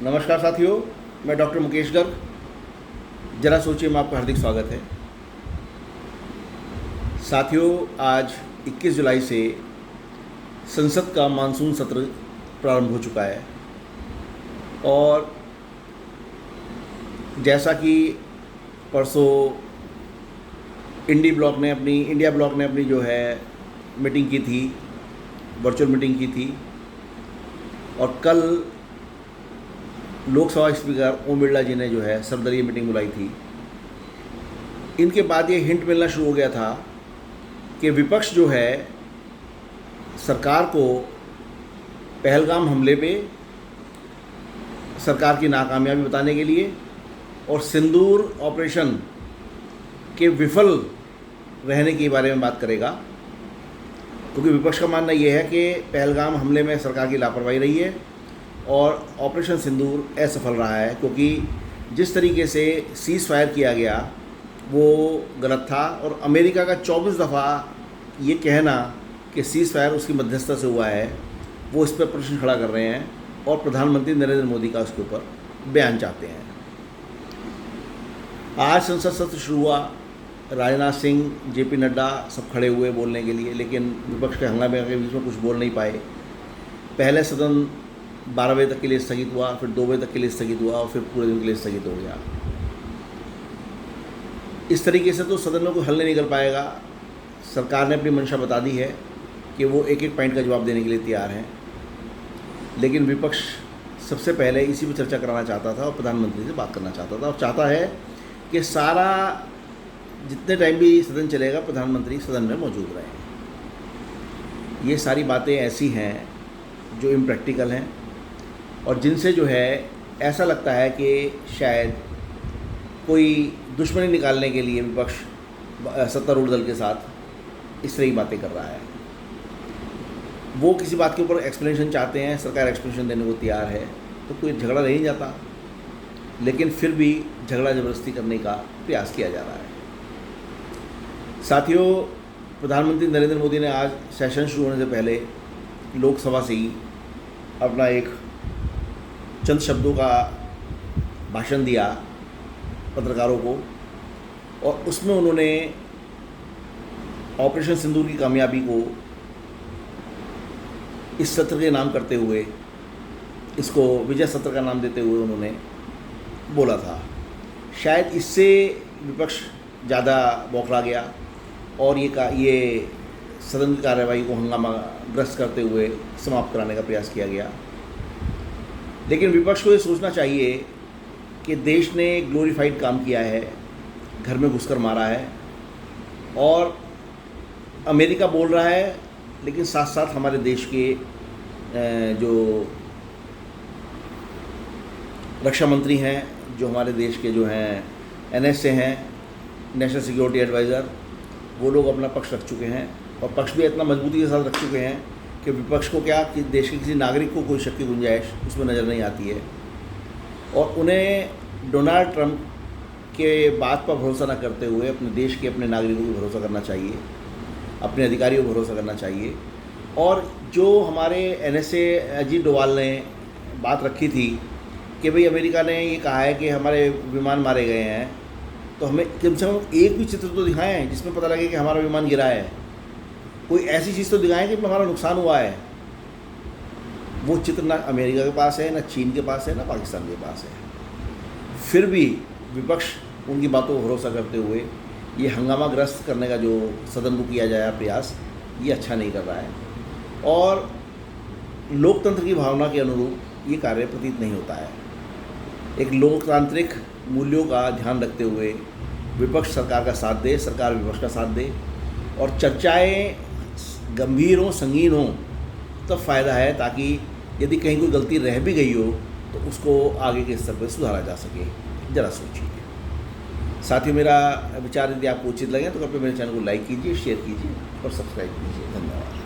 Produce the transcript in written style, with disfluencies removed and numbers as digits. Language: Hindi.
नमस्कार साथियों, मैं डॉक्टर मुकेश गर्ग। जरा सोचिए में आपका हार्दिक स्वागत है। साथियों, आज 21 जुलाई से संसद का मानसून सत्र प्रारंभ हो चुका है और जैसा कि परसों इंडिया ब्लॉक ने अपनी जो है मीटिंग की थी, वर्चुअल मीटिंग की थी, और कल लोकसभा स्पीकर ओम बिरला जी ने जो है सर्वदलीय मीटिंग बुलाई थी। इनके बाद ये हिंट मिलना शुरू हो गया था कि विपक्ष जो है सरकार को पहलगाम हमले पे सरकार की नाकामयाबी बताने के लिए और सिंदूर ऑपरेशन के विफल रहने के बारे में बात करेगा, क्योंकि विपक्ष का मानना ये है कि पहलगाम हमले में सरकार की लापरवाही रही है और ऑपरेशन सिंदूर असफल रहा है, क्योंकि जिस तरीके से सीज़ फायर किया गया वो गलत था। और अमेरिका का 24 दफ़ा ये कहना कि सीज़ फायर उसकी मध्यस्थता से हुआ है, वो इस पर प्रश्न खड़ा कर रहे हैं और प्रधानमंत्री नरेंद्र मोदी का उसके ऊपर बयान चाहते हैं। आज संसद सत्र शुरू हुआ। राजनाथ सिंह, जेपी नड्डा सब खड़े हुए बोलने के लिए, लेकिन विपक्ष के हंगामे के बीच में कुछ बोल नहीं पाए। पहले सदन 12 बजे तक के लिए स्थगित हुआ, फिर 2 बजे तक के लिए स्थगित हुआ और फिर पूरे दिन के लिए स्थगित हो गया। इस तरीके से तो सदन में कोई हल नहीं निकल पाएगा। सरकार ने अपनी मंशा बता दी है कि वो एक एक पॉइंट का जवाब देने के लिए तैयार हैं, लेकिन विपक्ष सबसे पहले इसी पर चर्चा कराना चाहता था और प्रधानमंत्री से बात करना चाहता था, और चाहता है कि सारा जितने टाइम भी सदन चलेगा प्रधानमंत्री सदन में मौजूद रहे। ये सारी बातें ऐसी हैं जो इम्प्रैक्टिकल हैं और जिनसे जो है ऐसा लगता है कि शायद कोई दुश्मनी निकालने के लिए विपक्ष सत्तारूढ़ दल के साथ इस तरह की बातें कर रहा है। वो किसी बात के ऊपर एक्सप्लेनेशन चाहते हैं, सरकार एक्सप्लेनेशन देने को तैयार है, तो कोई झगड़ा नहीं जाता, लेकिन फिर भी झगड़ा ज़बरदस्ती करने का प्रयास किया जा रहा है। साथियों, प्रधानमंत्री नरेंद्र मोदी ने आज सेशन शुरू होने से पहले लोकसभा से ही अपना एक चंद शब्दों का भाषण दिया पत्रकारों को, और उसमें उन्होंने ऑपरेशन सिंदूर की कामयाबी को इस सत्र के नाम करते हुए, इसको विजय सत्र का नाम देते हुए उन्होंने बोला था। शायद इससे विपक्ष ज़्यादा बौखला गया और ये सदन की कार्यवाही को हंगामाग्रस्त करते हुए समाप्त कराने का प्रयास किया गया। लेकिन विपक्ष को ये सोचना चाहिए कि देश ने ग्लोरीफाइड काम किया है, घर में घुसकर मारा है, और अमेरिका बोल रहा है, लेकिन साथ साथ हमारे देश के जो रक्षा मंत्री हैं, जो हमारे देश के जो हैं NSA हैं, नेशनल सिक्योरिटी एडवाइज़र, वो लोग अपना पक्ष रख चुके हैं, और पक्ष भी इतना मजबूती के साथ रख चुके हैं कि विपक्ष को क्या कि देश के किसी नागरिक को कोई शक की गुंजाइश उसमें नज़र नहीं आती है। और उन्हें डोनाल्ड ट्रंप के बात पर भरोसा न करते हुए अपने देश के अपने नागरिकों को भरोसा करना चाहिए, अपने अधिकारियों को भरोसा करना चाहिए। और जो हमारे NSA अजीत डोवाल ने बात रखी थी कि भाई अमेरिका ने ये कहा है कि हमारे विमान मारे गए हैं, तो हमें कम से कम एक भी चित्र तो दिखाएं जिसमें पता लगे कि हमारा विमान गिरा है। कोई ऐसी चीज़ तो दिखाएं कि हमारा नुकसान हुआ है। वो चित्र ना अमेरिका के पास है, ना चीन के पास है, ना पाकिस्तान के पास है। फिर भी विपक्ष उनकी बातों को भरोसा करते हुए ये हंगामाग्रस्त करने का जो सदन को किया जाए प्रयास, ये अच्छा नहीं कर रहा है और लोकतंत्र की भावना के अनुरूप ये कार्य प्रतीत नहीं होता है। एक लोकतांत्रिक मूल्यों का ध्यान रखते हुए विपक्ष सरकार का साथ दे, सरकार विपक्ष का साथ दे, और चर्चाएं गंभीर हों, संगीन हों, तब फ़ायदा है, ताकि यदि कहीं कोई गलती रह भी गई हो तो उसको आगे के स्तर पर सुधारा जा सके। ज़रा सोचिए। साथियों, मेरा विचार यदि आपको उचित लगे तो कृपया मेरे चैनल को लाइक कीजिए, शेयर कीजिए और सब्सक्राइब कीजिए। धन्यवाद।